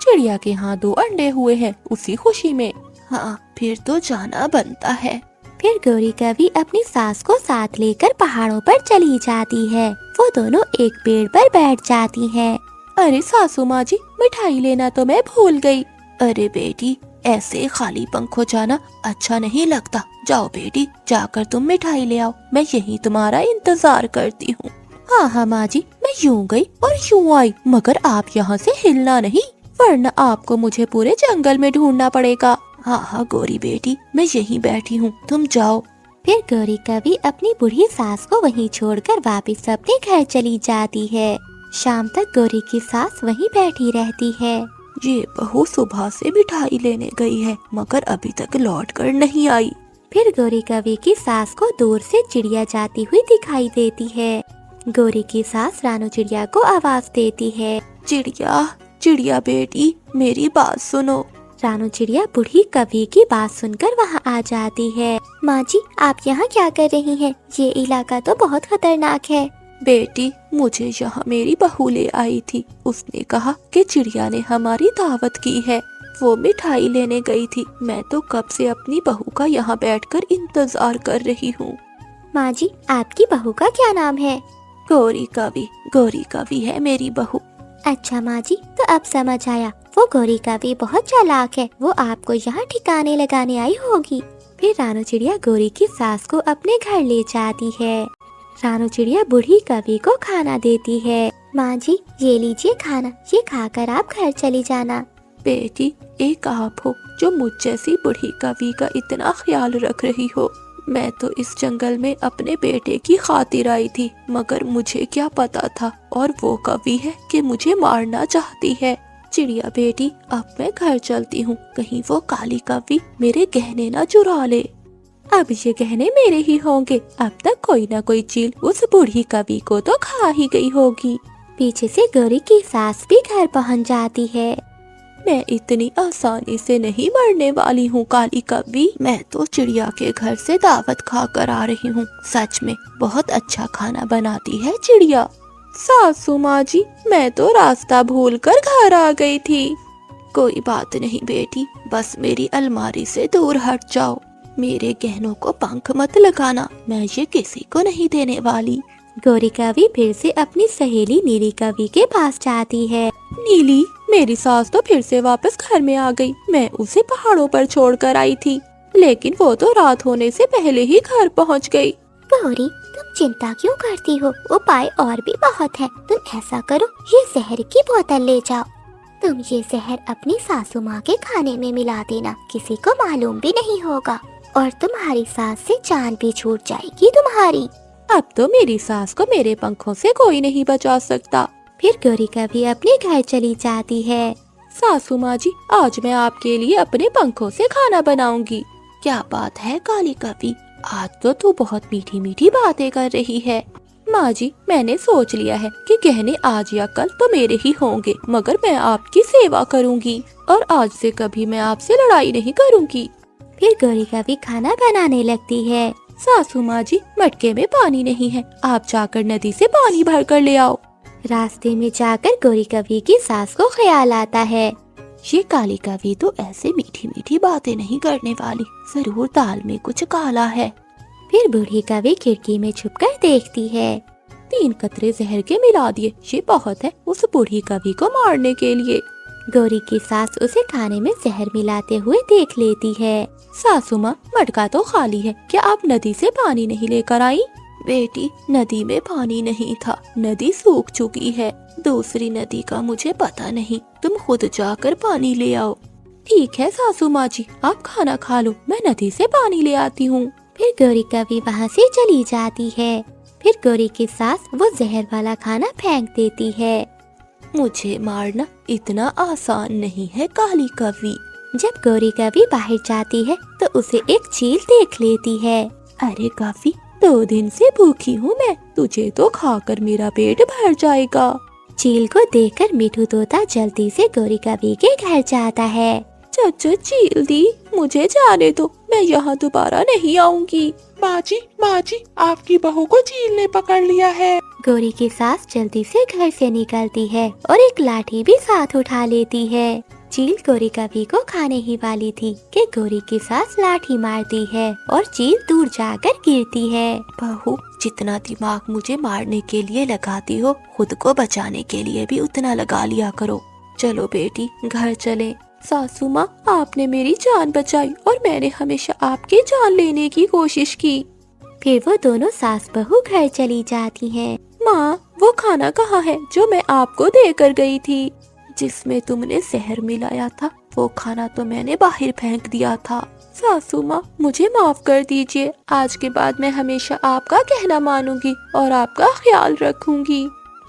Speaker 4: चिड़िया के यहाँ 2 अंडे हुए हैं, उसी खुशी में। हाँ, फिर तो जाना बनता है।
Speaker 1: फिर गौरी कवि अपनी सास को साथ लेकर पहाड़ों पर चली जाती है। वो दोनों एक पेड़ पर बैठ जाती हैं।
Speaker 4: अरे सासू माँ जी, मिठाई लेना तो मैं भूल गई। अरे बेटी, ऐसे खाली पंखों जाना अच्छा नहीं लगता। जाओ बेटी, जाकर तुम मिठाई ले आओ, मैं यहीं तुम्हारा इंतजार करती हूँ। हाँ हाँ माँ जी, मैं यूं गई और यूं आई, मगर आप यहाँ से हिलना नहीं, वरना आपको मुझे पूरे जंगल में ढूंढना पड़ेगा। हाँ हाँ गौरी बेटी, मैं यहीं बैठी हूँ, तुम जाओ।
Speaker 1: फिर गौरी कवि अपनी बूढ़ी सास को वहीं छोड़कर वापस अपने घर चली जाती है। शाम तक गौरी की सास वहीं बैठी रहती है।
Speaker 4: ये बहू सुबह से मिठाई लेने गई है, मगर अभी तक लौट कर नहीं आई।
Speaker 1: फिर गौरी कवि की सास को दूर से चिड़िया जाती हुई दिखाई देती है। गौरी की सास रानू चिड़िया को आवाज देती है।
Speaker 4: चिड़िया, चिड़िया बेटी, मेरी बात सुनो।
Speaker 1: रानू चिड़िया बूढ़ी कवि की बात सुनकर वहाँ आ जाती है। माँ जी, आप यहाँ क्या कर रही हैं? ये इलाका तो बहुत खतरनाक है।
Speaker 4: बेटी, मुझे यहाँ मेरी बहू ले आई थी। उसने कहा कि चिड़िया ने हमारी दावत की है, वो मिठाई लेने गई थी। मैं तो कब से अपनी बहू का यहाँ बैठकर इंतजार कर रही हूँ।
Speaker 1: माँ जी, आपकी बहू का क्या नाम है?
Speaker 4: गौरी कवि, गौरी कवि है मेरी बहू।
Speaker 1: अच्छा माँ जी, तो अब समझ आया। वो गौरी कवि बहुत चालाक है, वो आपको यहाँ ठिकाने लगाने आई होगी। फिर रानू चिड़िया गौरी की सास को अपने घर ले जाती है। रानू चिड़िया बूढ़ी कवि को खाना देती है। माँ जी, ये लीजिए खाना, ये खाकर आप घर चली जाना।
Speaker 4: बेटी, एक आप हो जो मुझ जैसी बूढ़ी कवि का इतना ख्याल रख रही हो। मैं तो इस जंगल में अपने बेटे की खातिर आई थी, मगर मुझे क्या पता था और वो कवि है कि मुझे मारना चाहती है। चिड़िया बेटी, अब मैं घर चलती हूँ, कहीं वो काली कवि मेरे गहने न चुरा ले। अब ये गहने मेरे ही होंगे। अब तक कोई ना कोई चील उस बूढ़ी कवि को तो खा ही गई होगी।
Speaker 1: पीछे से गौरी की सास भी घर पहुँच जाती है।
Speaker 4: मैं इतनी आसानी से नहीं मरने वाली हूँ काली कवि। मैं तो चिड़िया के घर से दावत खा कर आ रही हूँ। सच में बहुत अच्छा खाना बनाती है चिड़िया। सासू माँ जी, मैं तो रास्ता भूलकर घर आ गई थी। कोई बात नहीं बेटी, बस मेरी अलमारी से दूर हट जाओ। मेरे गहनों को पंख मत लगाना, मैं ये किसी को नहीं देने वाली।
Speaker 1: गौरी कवि फिर से अपनी सहेली नीली कवि के पास जाती है।
Speaker 4: नीली, मेरी सास तो फिर से वापस घर में आ गई। मैं उसे पहाड़ों पर छोड़कर आई थी, लेकिन वो तो रात होने से पहले ही घर पहुंच गई।
Speaker 1: गौरी, तुम चिंता क्यों करती हो? उपाय और भी बहुत है। तुम ऐसा करो, ये जहर की बोतल ले जाओ। तुम ये जहर अपनी सासू माँ के खाने में मिला देना, किसी को मालूम भी नहीं होगा और तुम्हारी सास से जान भी छूट जाएगी तुम्हारी।
Speaker 4: अब तो मेरी सास को मेरे पंखों से कोई नहीं बचा सकता।
Speaker 1: फिर गौरी कवि अपने घर चली जाती है।
Speaker 4: सासू माँ जी, आज मैं आपके लिए अपने पंखों से खाना बनाऊंगी। क्या बात है काली कवि, आज तो तू बहुत मीठी मीठी बातें कर रही है। माँ जी, मैंने सोच लिया है कि गहने आज या कल तो मेरे ही होंगे, मगर मैं आपकी सेवा करूंगी और आज से कभी मैं आपसे लड़ाई नहीं करूंगी।
Speaker 1: फिर गौरी कवि खाना बनाने लगती है।
Speaker 4: सासू माँ जी, मटके में पानी नहीं है, आप जाकर नदी से पानी भर कर ले आओ।
Speaker 1: रास्ते में जाकर गौरी कवि की सास को ख्याल आता है,
Speaker 4: ये काली कवि तो ऐसे मीठी मीठी बातें नहीं करने वाली, जरूर दाल में कुछ काला है।
Speaker 1: फिर बूढ़ी कवि खिड़की में छुपकर देखती है।
Speaker 4: 3 कतरे जहर के मिला दिए, ये बहुत है उस बूढ़ी कवि को मारने के लिए।
Speaker 1: गौरी की सास उसे खाने में जहर मिलाते हुए देख लेती है।
Speaker 4: सासू माँ, मटका तो खाली है, क्या आप नदी से पानी नहीं लेकर आई? बेटी, नदी में पानी नहीं था, नदी सूख चुकी है। दूसरी नदी का मुझे पता नहीं, तुम खुद जाकर पानी ले आओ। ठीक है सासू माँ जी, आप खाना खा लो, मैं नदी से पानी ले आती हूँ।
Speaker 1: फिर गौरी कभी वहाँ से चली जाती है। फिर गौरी की सास वो जहर वाला खाना फेंक देती है।
Speaker 4: मुझे मारना इतना आसान नहीं है काली कवि।
Speaker 1: जब गौरी कभी बाहर जाती है तो उसे एक चील देख लेती है।
Speaker 4: अरे काफी, 2 दिन से भूखी हूँ मैं, तुझे तो खाकर मेरा पेट भर जाएगा।
Speaker 1: चील को देखकर मिठू तोता जल्दी से गौरी कभी के घर जाता है।
Speaker 4: चाचा चील दी, मुझे जाने दो, मैं यहाँ दोबारा नहीं आऊंगी।
Speaker 3: माँ जी, आपकी बहू को चील ने पकड़ लिया है।
Speaker 1: गौरी की सास जल्दी से घर से निकलती है और एक लाठी भी साथ उठा लेती है। चील गौरी कभी को खाने ही वाली थी कि गौरी की सास लाठी मारती है और चील दूर जाकर गिरती है।
Speaker 4: बहू, जितना दिमाग मुझे मारने के लिए लगाती हो, खुद को बचाने के लिए भी उतना लगा लिया करो। चलो बेटी, घर चले। सासू माँ, आपने मेरी जान बचाई और मैंने हमेशा आपकी जान लेने की कोशिश की।
Speaker 1: फिर वो दोनों सास बहू घर चली जाती हैं।
Speaker 4: माँ, वो खाना कहाँ है जो मैं आपको देकर गई थी? जिसमें तुमने जहर मिलाया था, वो खाना तो मैंने बाहर फेंक दिया था। सासू माँ, मुझे माफ कर दीजिए, आज के बाद मैं हमेशा आपका कहना मानूंगी और आपका ख्याल रखूंगी।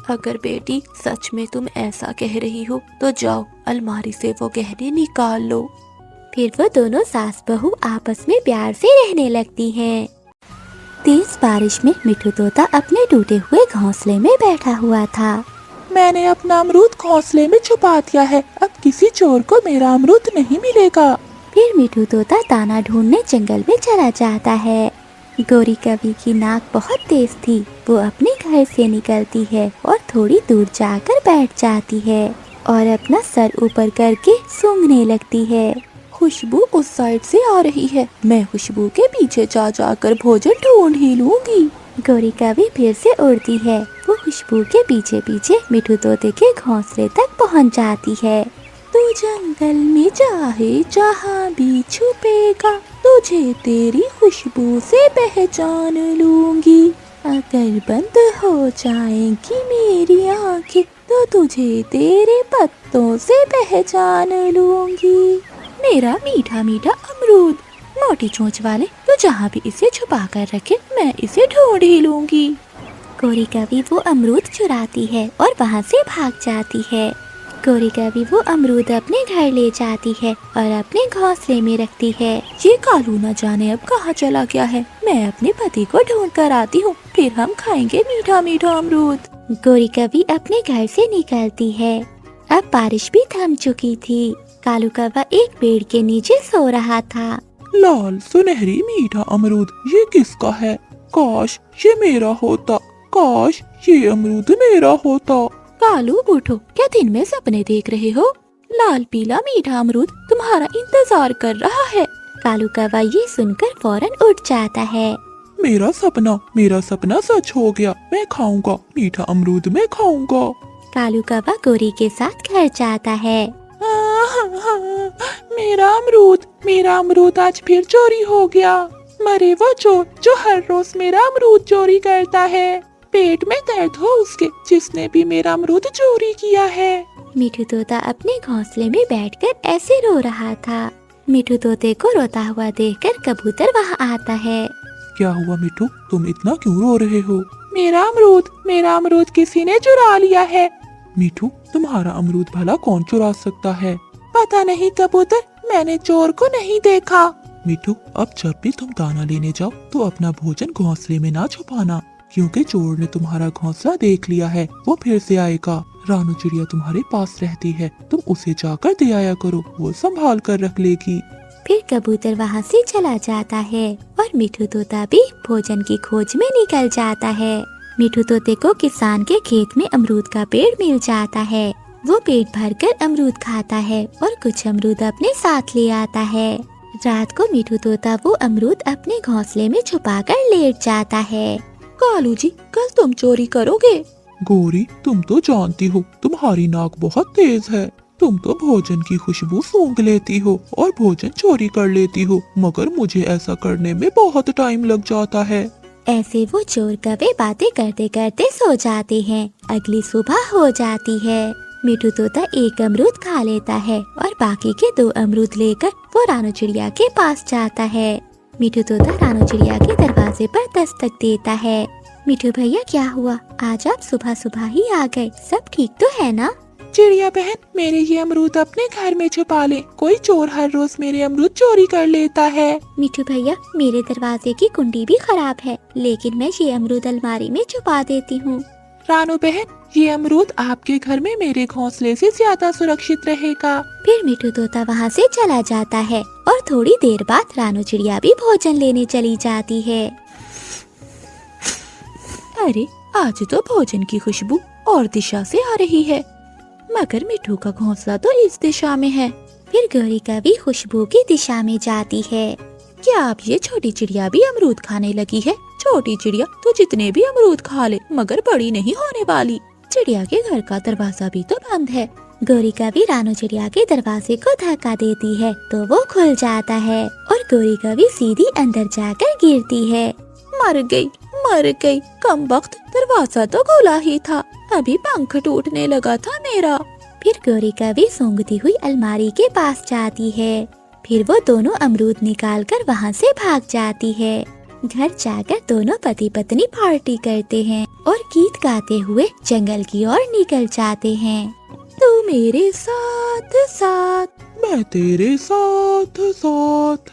Speaker 4: अगर बेटी सच में तुम ऐसा कह रही हो तो जाओ, अलमारी से वो गहने निकाल लो।
Speaker 1: फिर वो दोनों सास बहू आपस में प्यार से रहने लगती हैं। तेज बारिश में मिठू तोता अपने टूटे हुए घोंसले में बैठा हुआ था।
Speaker 3: मैंने अपना अमरूद घोंसले में छुपा दिया है, अब किसी चोर को मेरा अमरूद नहीं मिलेगा।
Speaker 1: फिर मिठू तोता दाना ढूंढने जंगल में चला जाता है। गौरी कवि की नाक बहुत तेज थी। वो अपने घर से निकलती है और थोड़ी दूर जाकर बैठ जाती है और अपना सर ऊपर करके सूंघने लगती है।
Speaker 4: खुशबू उस साइड से आ रही है, मैं खुशबू के पीछे जा जाकर भोजन ढूंढ ही लूंगी।
Speaker 1: गौरी कवि फिर से उड़ती है। वो खुशबू के पीछे पीछे मिठू तोते के घोंसले तक पहुंच जाती है।
Speaker 4: तू जंगल में चाहे जहाँ भी छुपेगा, तुझे तेरी खुशबू से पहचान लूंगी। अगर बंद हो जाएंगी मेरी आंखें, तो तुझे तेरे पत्तों से पहचान लूंगी। मेरा मीठा मीठा अमरूद, मोटी चोंच वाले, तो जहाँ भी इसे छुपा कर रखे, मैं इसे ढूंढ ही लूंगी।
Speaker 1: गौरी कवि वो अमरूद चुराती है और वहाँ से भाग जाती है। गौरी कवि वो अमरूद अपने घर ले जाती है और अपने घोंसले में रखती है।
Speaker 4: ये कालू न जाने अब कहाँ चला गया है, मैं अपने पति को ढूंढ कर आती हूँ, फिर हम खाएंगे मीठा मीठा अमरूद।
Speaker 1: गौरी कवि अपने घर से निकलती है। अब बारिश भी थम चुकी थी। कालू कौवा एक पेड़ के नीचे सो रहा था।
Speaker 3: लाल सुनहरी मीठा अमरूद, ये किसका है? काश ये मेरा होता, काश ये अमरूद मेरा होता।
Speaker 4: कालू उठो, क्या दिन में सपने देख रहे हो? लाल पीला मीठा अमरूद तुम्हारा इंतजार कर रहा है।
Speaker 1: कालू कौवा ये सुनकर फौरन उठ जाता है।
Speaker 3: मेरा सपना सच हो गया, मैं खाऊंगा मीठा अमरूद, मैं खाऊंगा।
Speaker 1: कालू कौवा गौरी के साथ घर जाता है।
Speaker 3: मेरा अमरूद आज फिर चोरी हो गया। मरे वो चोर जो हर रोज मेरा अमरूद चोरी करता है। पेट में दर्द हो उसके जिसने भी मेरा अमरूद चोरी किया है।
Speaker 1: मिठू तोता अपने घोंसले में बैठकर ऐसे रो रहा था। मिठू तोते को रोता हुआ देखकर कबूतर वहाँ आता है।
Speaker 3: क्या हुआ मिठू, तुम इतना क्यों रो रहे हो? मेरा अमरूद किसी ने चुरा लिया है। मिठू, तुम्हारा अमरूद भला कौन चुरा सकता है? पता नहीं कबूतर, मैंने चोर को नहीं देखा। मिठू, अब जब भी तुम दाना लेने जाओ तो अपना भोजन घोंसले में ना छुपाना, क्योंकि चोर ने तुम्हारा घोंसला देख लिया है, वो फिर से आएगा। रानू चिड़िया तुम्हारे पास रहती है, तुम उसे जाकर दे आया करो, वो संभाल कर रख लेगी।
Speaker 1: फिर कबूतर वहाँ से चला जाता है और मिठू तोता भी भोजन की खोज में निकल जाता है। मिठू तोते को किसान के खेत में अमरूद का पेड़ मिल जाता है। वो पेट भरकर अमरूद खाता है और कुछ अमरूद अपने साथ ले आता है। रात को मिठू तोता वो अमरूद अपने घोंसले में छुपाकर लेट जाता है।
Speaker 4: कालू जी, कल तुम चोरी करोगे?
Speaker 3: गौरी, तुम तो जानती हो तुम्हारी नाक बहुत तेज है। तुम तो भोजन की खुशबू सूंघ लेती हो और भोजन चोरी कर लेती हो, मगर मुझे ऐसा करने में बहुत टाइम लग जाता है।
Speaker 1: ऐसे वो चोर कौवे बातें करते करते सो जाते हैं। अगली सुबह हो जाती है। मिठू तोता एक अमरूद खा लेता है और बाकी के 2 अमरूद लेकर वो रानू चिड़िया के पास जाता है। मिठू तोता रानू चिड़िया के दरवाजे पर दस्तक देता है। मिठू भैया, क्या हुआ? आज आप सुबह सुबह ही आ गए, सब ठीक तो है ना?
Speaker 3: चिड़िया बहन, मेरे ये अमरूद अपने घर में छुपा ले, कोई चोर हर रोज मेरे अमरूद चोरी कर लेता है।
Speaker 1: मिठू भैया, मेरे दरवाजे की कुंडी भी खराब है, लेकिन मैं ये अमरूद अलमारी में छुपा देती हूँ।
Speaker 3: रानू बहन, ये अमरूद आपके घर में मेरे घोंसले से ज्यादा सुरक्षित रहेगा।
Speaker 1: फिर मिठू तोता वहाँ से चला जाता है और थोड़ी देर बाद रानू चिड़िया भी भोजन लेने चली जाती है।
Speaker 4: अरे, आज तो भोजन की खुशबू और दिशा से आ रही है, मगर मिठू का घोंसला तो इस दिशा में है।
Speaker 1: फिर गौरी कभी खुशबू की दिशा में जाती है।
Speaker 4: क्या अब ये छोटी चिड़िया भी अमरूद खाने लगी है? छोटी चिड़िया तो जितने भी अमरूद खा ले, मगर बड़ी नहीं होने वाली। चिड़िया के घर का दरवाजा भी तो बंद है।
Speaker 1: गौरी कभी रानू चिड़िया के दरवाजे को धक्का देती है तो वो खुल जाता है और गौरी कभी सीधी अंदर जाकर गिरती है।
Speaker 4: मर गई, कम वक्त दरवाजा तो खुला ही था, अभी पंख टूटने लगा था मेरा।
Speaker 1: फिर गौरी कभी सूंघती हुई अलमारी के पास जाती है। फिर वो दोनों अमरूद निकालकर वहाँ से भाग जाती है। घर जाकर दोनों पति पत्नी पार्टी करते हैं और गीत गाते हुए जंगल की ओर निकल जाते हैं।
Speaker 4: तू मेरे साथ साथ,
Speaker 3: मैं तेरे साथ साथ,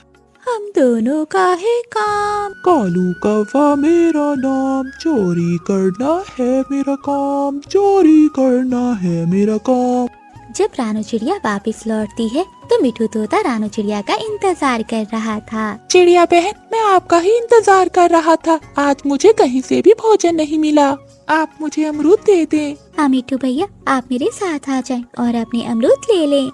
Speaker 4: हम दोनों का है काम।
Speaker 3: कालू कौवा मेरा नाम, चोरी करना है मेरा काम, चोरी करना है मेरा काम।
Speaker 1: जब रानू चिड़िया वापस लौटती है तो मिठू तोता रानू चिड़िया का इंतजार कर रहा था।
Speaker 3: चिड़िया बहन, मैं आपका ही इंतजार कर रहा था। आज मुझे कहीं से भी भोजन नहीं मिला, आप मुझे अमरूद दे दें।
Speaker 1: हाँ मिठू भैया, आप मेरे साथ आ जाएं और अपने अमरूद ले लें।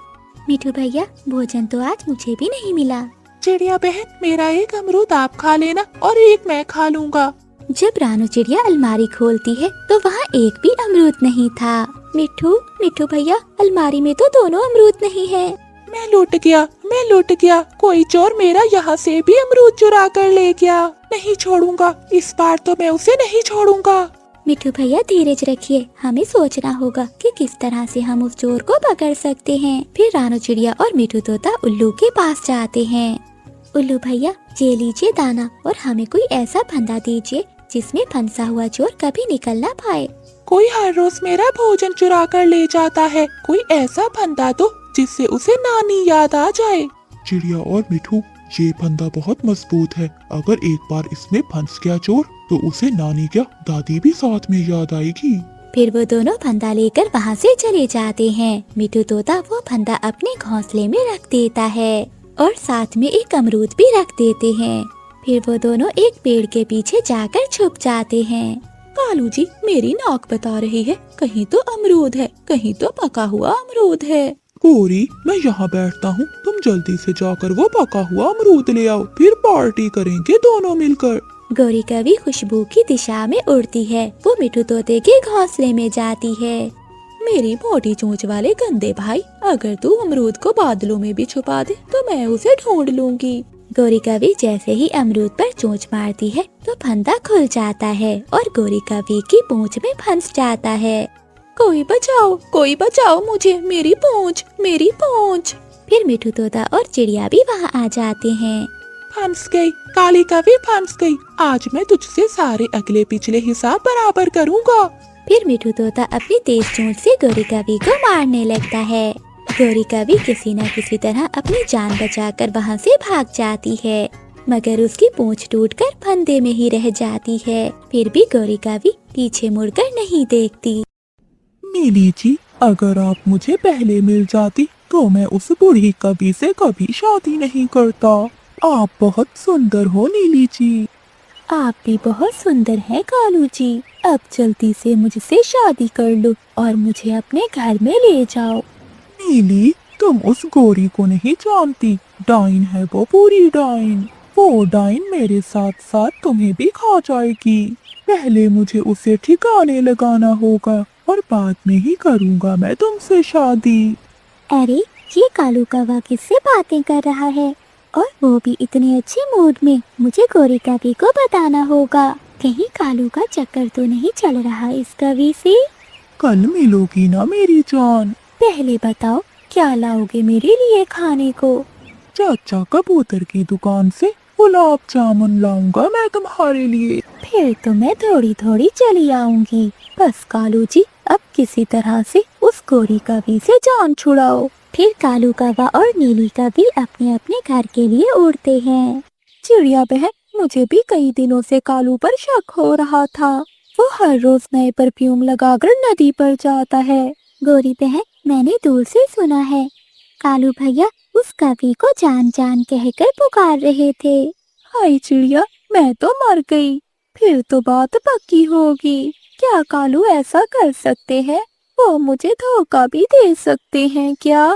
Speaker 1: मिठू भैया, भोजन तो आज मुझे भी नहीं मिला।
Speaker 3: चिड़िया बहन, मेरा एक अमरूद आप खा लेना और एक मैं खा लूँगा।
Speaker 1: जब रानू चिड़िया अलमारी खोलती है तो वहाँ एक भी अमरूद नहीं था। मिठू भैया, अलमारी में तो दोनों अमरूद नहीं है।
Speaker 3: मैं लूट गया, कोई चोर मेरा यहाँ से भी अमरूद चुरा कर ले गया। नहीं छोड़ूंगा, इस बार तो मैं उसे नहीं छोड़ूंगा।
Speaker 1: मिठू भैया, धीरज रखिए, हमें सोचना होगा कि किस तरह से हम उस चोर को पकड़ सकते हैं। फिर रानू चिड़िया और मिठू तोता उल्लू के पास जाते हैं। उल्लू भैया, ये लीजिए दाना और हमें कोई ऐसा फंदा दीजिए जिसमें फंसा हुआ चोर कभी निकल ना पाए।
Speaker 3: कोई हर रोज मेरा भोजन चुरा कर ले जाता है, कोई ऐसा फंदा दो जिससे उसे नानी याद आ जाए। चिड़िया और मिठू, ये फंदा बहुत मजबूत है, अगर एक बार इसमें फंस गया चोर तो उसे नानी क्या दादी भी साथ में याद आएगी।
Speaker 1: फिर वो दोनों फंदा लेकर वहाँ से चले जाते हैं। मिठू तोता वो फंदा अपने घोंसले में रख देता है और साथ में एक अमरूद भी रख देते हैं। फिर वो दोनों एक पेड़ के पीछे जाकर छुप जाते हैं।
Speaker 4: कालू जी, मेरी नाक बता रही है, कहीं तो अमरूद है, कहीं तो पका हुआ अमरूद है।
Speaker 3: गौरी, मैं यहाँ बैठता हूँ, तुम जल्दी से जाकर वो पका हुआ अमरूद ले आओ, फिर पार्टी करेंगे दोनों मिलकर।
Speaker 1: गौरी कभी खुशबू की दिशा में उड़ती है। वो मिठू तोते के घोंसले में जाती है।
Speaker 4: मेरी मोटी चोंच वाले गंदे भाई, अगर तू अमरूद को बादलों में भी छुपा दे तो मैं उसे ढूंढ लूंगी।
Speaker 1: गौरी कभी जैसे ही अमरूद पर चोंच मारती है तो फंदा खुल जाता है और गौरी कभी की पूंछ में फंस जाता है।
Speaker 4: कोई बचाओ मुझे, मेरी पूंछ।
Speaker 1: फिर मिठू तोता और चिड़िया भी वहाँ आ जाते हैं।
Speaker 3: फंस गई, काली कभी फंस गई, आज मैं तुझसे सारे अगले पिछले हिसाब बराबर करूँगा।
Speaker 1: फिर मिठू तोता अपनी तेज चोंच से गौरी कभी को मारने लगता है। गौरी कभी किसी न किसी तरह अपनी जान बचाकर वहाँ से भाग जाती है, मगर उसकी पूंछ टूटकर फंदे में ही रह जाती है। फिर भी गौरी कभी पीछे मुड़कर नहीं देखती।
Speaker 3: नीली जी, अगर आप मुझे पहले मिल जाती तो मैं उस बूढ़ी कभी से कभी शादी नहीं करता। आप बहुत सुंदर हो नीली जी।
Speaker 1: आप भी बहुत सुंदर हैं कालू जी। अब जल्दी से मुझसे शादी कर लो और मुझे अपने घर में ले जाओ।
Speaker 3: नीली, तुम उस गौरी को नहीं जानती, डाइन है वो, पूरी डाइन। वो डाइन मेरे साथ साथ तुम्हें भी खा जाएगी। पहले मुझे उसे ठिकाने लगाना होगा और बाद में ही करूँगा मैं तुमसे शादी।
Speaker 1: अरे, ये कालू कौवा किससे बातें कर रहा है और वो भी इतने अच्छे मूड में। मुझे गोरी कवि को बताना होगा, कहीं कालू का चक्कर तो नहीं चल रहा इस कवि से।
Speaker 3: कल मिलोगी ना मेरी जान?
Speaker 1: पहले बताओ, क्या लाओगे मेरे लिए खाने को?
Speaker 3: चाचा कबूतर की दुकान से गुलाब जामुन लाऊंगा मैं तुम्हारे लिए।
Speaker 1: फिर तो मैं थोड़ी थोड़ी चली आऊंगी। बस कालू जी, अब किसी तरह से उस गोरी कवि से जान छुड़ाओ। फिर कालू कौवा और नीली कवि अपने अपने घर के लिए उड़ते हैं। चिड़िया बहन, मुझे भी कई दिनों से कालू पर शक हो रहा था। वो हर रोज नए परफ्यूम लगाकर नदी पर जाता है। गोरी बहन, मैंने दूर से सुना है कालू भैया उस कवि को जान जान कहकर पुकार रहे थे। हाय चिड़िया, मैं तो मर गई। फिर तो बात पक्की होगी। क्या कालू ऐसा कर सकते हैं? वो मुझे धोखा भी दे सकते हैं क्या?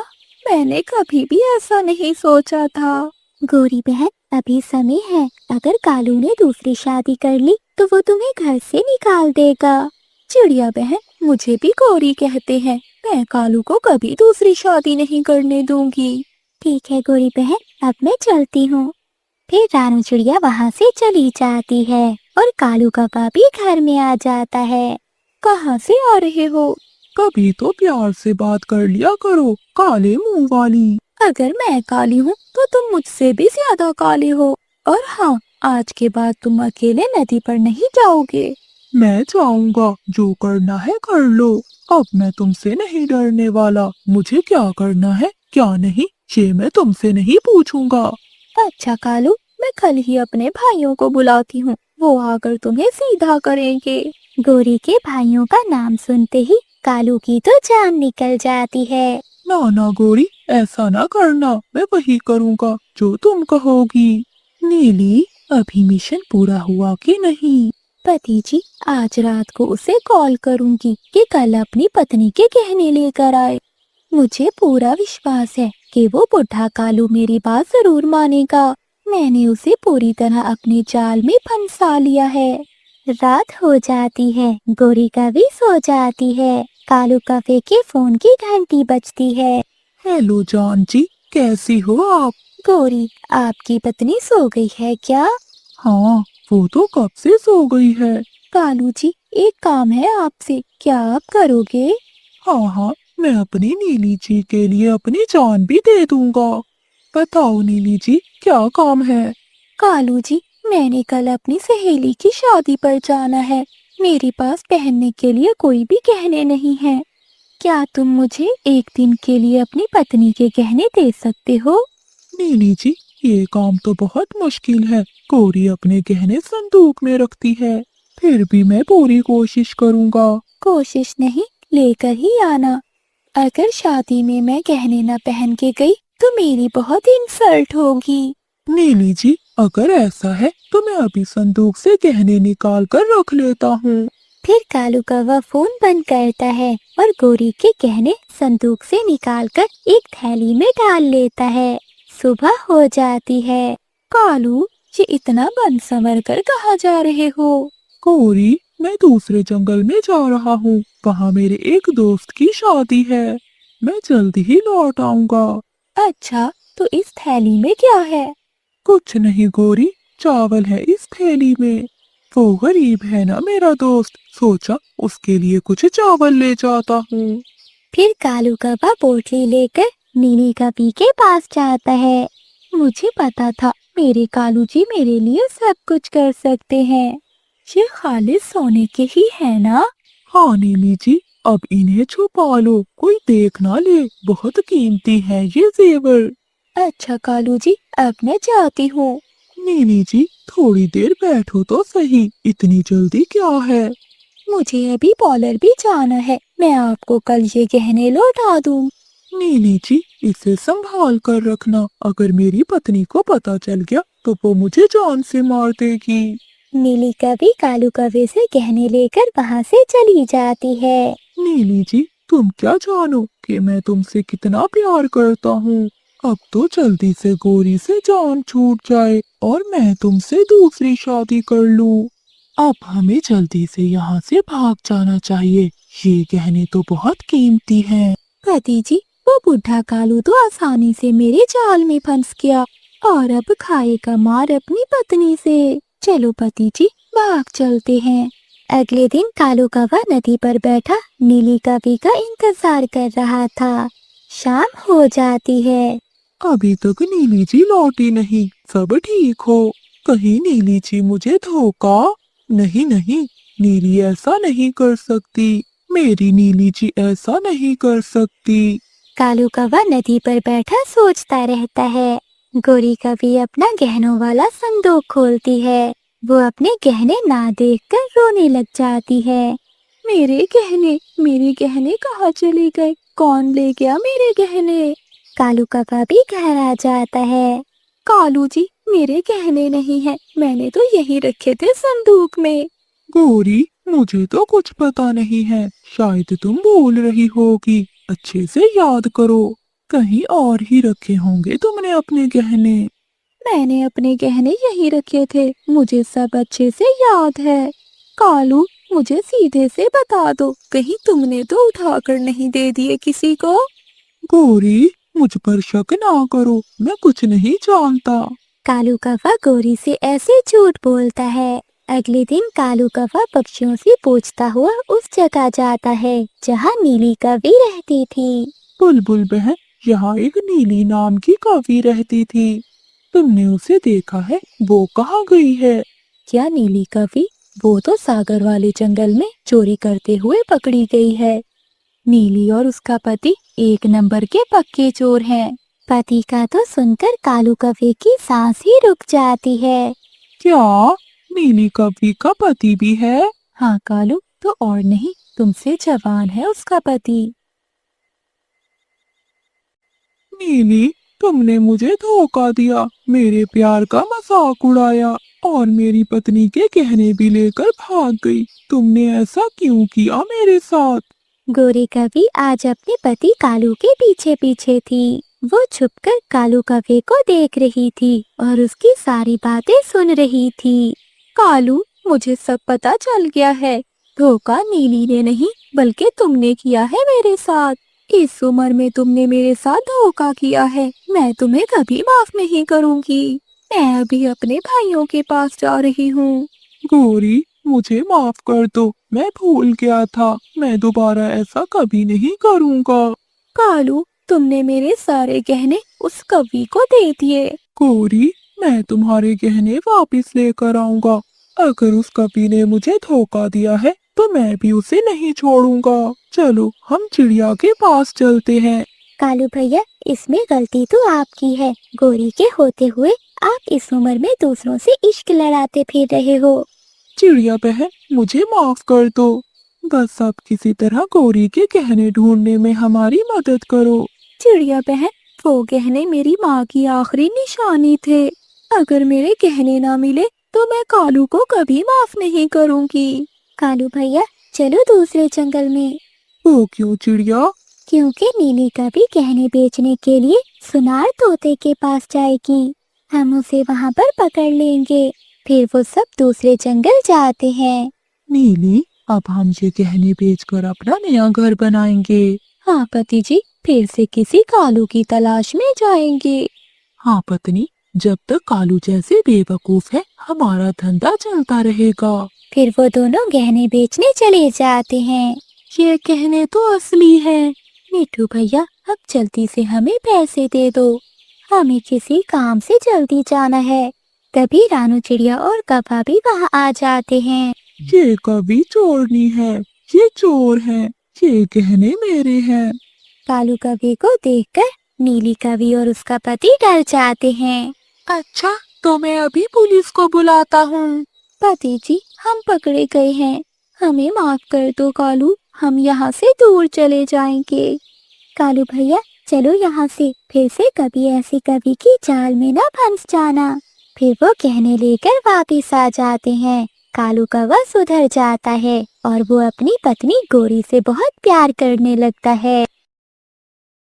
Speaker 1: मैंने कभी भी ऐसा नहीं सोचा था। गोरी बहन, अभी समय है। अगर कालू ने दूसरी शादी कर ली तो वो तुम्हें घर से निकाल देगा। चिड़िया बहन, मुझे भी गोरी कहते हैं। मैं कालू को कभी दूसरी शादी नहीं करने दूंगी। ठीक है गोरी बहन, अब मैं चलती हूँ। फिर रानू चिड़िया वहाँ से चली जाती है और कालू कौवा भी घर में आ जाता है। कहाँ से आ रहे हो?
Speaker 3: कभी तो प्यार से बात कर लिया करो, काले मुंह वाली।
Speaker 1: अगर मैं काली हूँ तो तुम मुझसे भी ज्यादा काले हो। और हाँ, आज के बाद तुम अकेले नदी पर नहीं जाओगे।
Speaker 3: मैं जाऊंगा, जो करना है कर लो। अब मैं तुमसे नहीं डरने वाला। मुझे क्या करना है क्या नहीं, ये मैं तुमसे नहीं पूछूंगा।
Speaker 1: अच्छा कालू, मैं कल ही अपने भाइयों को बुलाती हूँ। वो आकर तुम्हें सीधा करेंगे। गोरी के भाइयों का नाम सुनते ही कालू की तो जान निकल जाती है।
Speaker 3: ना ना गोरी, ऐसा ना करना। मैं वही करूंगा जो तुम कहोगी। नीली, अभी मिशन पूरा हुआ कि नहीं?
Speaker 1: पति जी, आज रात को उसे कॉल करूंगी कि कल अपनी पत्नी के गहने लेकर आए। मुझे पूरा विश्वास है कि वो बुढ़ा कालू मेरी बात जरूर मानेगा। मैंने उसे पूरी तरह अपने जाल में फंसा लिया है। रात हो जाती है, गोरी कवि सो जाती है। कालू कौवे के फोन की घंटी बजती है।
Speaker 3: हेलो जान जी, कैसी हो आप?
Speaker 1: गोरी, आपकी पत्नी सो गई है क्या?
Speaker 3: हाँ, वो तो कब से सो गई है।
Speaker 1: कालू जी, एक काम है आपसे, क्या आप करोगे?
Speaker 3: हाँ हाँ, मैं अपनी नीली जी के लिए अपनी जान भी दे दूंगा। बताओ नीली जी, क्या काम है?
Speaker 1: कालू जी, मैंने कल अपनी सहेली की शादी पर जाना है। मेरे पास पहनने के लिए कोई भी गहने नहीं है। क्या तुम मुझे एक दिन के लिए अपनी पत्नी के गहने दे सकते हो?
Speaker 3: नीली जी, ये काम तो बहुत मुश्किल है। कोरी अपने गहने संदूक में रखती है। फिर भी मैं पूरी कोशिश करूंगा।
Speaker 1: कोशिश नहीं, लेकर ही आना। अगर शादी में मैं गहने न पहन के गई तो मेरी बहुत इंसल्ट होगी।
Speaker 3: नीली जी, अगर ऐसा है तो मैं अभी संदूक से गहने निकाल कर रख लेता हूँ।
Speaker 1: फिर कालू कौवा फोन बंद करता है और गोरी के गहने संदूक से निकालकर एक थैली में डाल लेता है। सुबह हो जाती है। कालू, ये इतना बन संवर कर कहाँ जा रहे हो?
Speaker 3: कोरी, मैं दूसरे जंगल में जा रहा हूँ। वहाँ मेरे एक दोस्त की शादी है। मैं जल्दी ही लौट आऊंगा।
Speaker 1: अच्छा, तो इस थैली में क्या है?
Speaker 3: कुछ नहीं गोरी, चावल है इस थैली में। वो गरीब है ना मेरा दोस्त, सोचा उसके लिए कुछ चावल ले जाता हूँ।
Speaker 1: फिर कालू कौवा पोटली लेकर नीली कवि के पास जाता है। मुझे पता था मेरे कालू जी मेरे लिए सब कुछ कर सकते हैं। ये खालिद सोने के ही है ना?
Speaker 3: हाँ नीली जी, अब इन्हें छुपा लो, कोई देख ना ले। बहुत कीमती है ये जेवर।
Speaker 1: अच्छा कालू जी, अब मैं जाती हूँ।
Speaker 3: नीली जी, थोड़ी देर बैठो तो सही, इतनी जल्दी क्या है?
Speaker 1: मुझे अभी पॉलर भी जाना है। मैं आपको कल ये गहने लौटा दूँ।
Speaker 3: नीली जी, इसे संभाल कर रखना। अगर मेरी पत्नी को पता चल गया तो वो मुझे जान से मार देगी।
Speaker 1: नीली कवि कालू कौवे से गहने लेकर वहाँ से चली जाती है।
Speaker 3: नीली जी, तुम क्या जानो कि मैं तुमसे कितना प्यार करता हूँ। अब तो जल्दी से गोरी से जान छूट जाए और मैं तुमसे दूसरी शादी कर लूँ। अब हमें जल्दी से यहाँ से भाग जाना चाहिए। ये गहने तो बहुत कीमती हैं।
Speaker 1: पति जी, वो बुढ़ा कालू तो आसानी से मेरे जाल में फंस गया और अब खाएगा मार अपनी पत्नी से। चलो पति जी भाग चलते हैं। अगले दिन कालू कौवा नदी पर बैठा नीली कौवी का इंतजार कर रहा था। शाम हो जाती है।
Speaker 3: अभी तक नीली जी लौटी नहीं। सब ठीक हो? कहीं नीली जी मुझे धोखा? नहीं नहीं, नीली ऐसा नहीं कर सकती। मेरी नीली जी ऐसा नहीं कर सकती।
Speaker 1: कालू कौवा नदी पर बैठा सोचता रहता है। गोरी कौवी अपना गहनों वाला संदूक खोलती है। वो अपने गहने ना देखकर रोने लग जाती है। मेरे गहने कहाँ चले गए? कौन ले गया मेरे गहने? कालू कौवा भी घर आ जाता है। कालू जी मेरे गहने नहीं है, मैंने तो यहीं रखे थे संदूक में।
Speaker 3: गोरी, मुझे तो कुछ पता नहीं है। शायद तुम भूल रही होगी। अच्छे से याद करो। कहीं और ही रखे होंगे तुमने अपने गहने।
Speaker 1: मैंने अपने गहने यहीं रखे थे, मुझे सब अच्छे से याद है। कालू मुझे सीधे से बता दो, कहीं तुमने तो उठाकर नहीं दे दिए किसी को?
Speaker 3: गोरी, मुझ पर शक ना करो, मैं कुछ नहीं जानता।
Speaker 1: कालू कौवा गोरी से ऐसे झूठ बोलता है। अगले दिन कालू कौवा पक्षियों से पूछता हुआ उस जगह जाता है जहाँ नीली कौवी रहती थी।
Speaker 3: बुलबुल बहन, यहाँ एक नीली नाम की कौवी रहती थी। तुमने उसे देखा है? वो कहाँ गई है?
Speaker 1: क्या नीली कौवी? वो तो सागर वाले जंगल में चोरी करते हुए पकड़ी गई है। नीली और उसका पति एक नंबर के पक्के चोर हैं। पति का तो सुनकर कालू कौवे की सांस ही रुक जाती है।
Speaker 3: क्या नीली कौवी का पति भी है?
Speaker 1: हाँ कालू, तो और नहीं, तुमसे जवान है उसका पति।
Speaker 3: नीली, तुमने मुझे धोखा दिया, मेरे प्यार का मजाक उड़ाया और मेरी पत्नी के गहने भी लेकर भाग गई। तुमने ऐसा क्यों किया मेरे साथ?
Speaker 1: गोरी कौवी आज अपने पति कालू के पीछे पीछे थी। वो छुपकर कालू कौवे को देख रही थी और उसकी सारी बातें सुन रही थी। कालू, मुझे सब पता चल गया है। धोखा नीली ने नहीं बल्कि तुमने किया है मेरे साथ। इस उम्र में तुमने मेरे साथ धोखा किया है, मैं तुम्हें कभी माफ नहीं करूंगी। मैं अभी अपने भाइयों के पास जा रही हूँ।
Speaker 3: गोरी, मुझे माफ कर दो, मैं भूल गया था। मैं दोबारा ऐसा कभी नहीं करूँगा।
Speaker 1: कालू, तुमने मेरे सारे गहने उस कौवी को दे दिए।
Speaker 3: गोरी, मैं तुम्हारे गहने वापस लेकर आऊंगा। अगर उस कवि ने मुझे धोखा दिया है तो मैं भी उसे नहीं छोड़ूंगा। चलो हम चिड़िया के पास चलते हैं।
Speaker 1: कालू भैया, इसमें गलती तो आपकी है। गोरी के होते हुए आप इस उम्र में दूसरों से इश्क लड़ाते फिर रहे हो।
Speaker 3: चिड़िया बहन, मुझे माफ कर दो। बस आप किसी तरह गोरी के गहने ढूंढने में हमारी मदद करो।
Speaker 1: चिड़िया बहन, वो गहने मेरी माँ की आखिरी निशानी थे। अगर मेरे गहने ना मिले तो मैं कालू को कभी माफ नहीं करूंगी। कालू भैया, चलो दूसरे जंगल में।
Speaker 3: वो क्यों चिड़िया?
Speaker 1: क्योंकि नीली कभी गहने बेचने के लिए सुनार तोते के पास जाएगी। हम उसे वहाँ पर पकड़ लेंगे। फिर वो सब दूसरे जंगल जाते हैं।
Speaker 3: नीली, अब हम ये गहने बेचकर अपना नया घर बनाएंगे।
Speaker 1: हाँ पति जी, फिर से किसी कालू की तलाश में जाएंगे।
Speaker 3: हाँ पत्नी, जब तक कालू जैसे बेवकूफ है हमारा धंधा चलता रहेगा।
Speaker 1: फिर वो दोनों गहने बेचने चले जाते हैं। ये गहने तो असली हैं। मिठू भैया, अब जल्दी से हमें पैसे दे दो, हमें किसी काम से जल्दी जाना है। तभी रानू चिड़िया और कौवा भी वहाँ आ जाते हैं।
Speaker 3: ये कभी चोरनी है, ये चोर है, ये गहने मेरे हैं।
Speaker 1: कालू कौवे को देखकर नीली कौवी और उसका पति डर जाते हैं।
Speaker 2: अच्छा, तो मैं अभी पुलिस को बुलाता हूँ।
Speaker 1: पति जी, हम पकड़े गए हैं, हमें माफ कर दो कालू, हम यहाँ से दूर चले जाएंगे। कालू भैया, चलो यहाँ से, फिर से कभी ऐसी कवि की जाल में ना फंस जाना। फिर वो गहने लेकर वापिस आ जाते हैं। कालू कौवा सुधर जाता है और वो अपनी पत्नी गोरी से बहुत प्यार करने लगता है।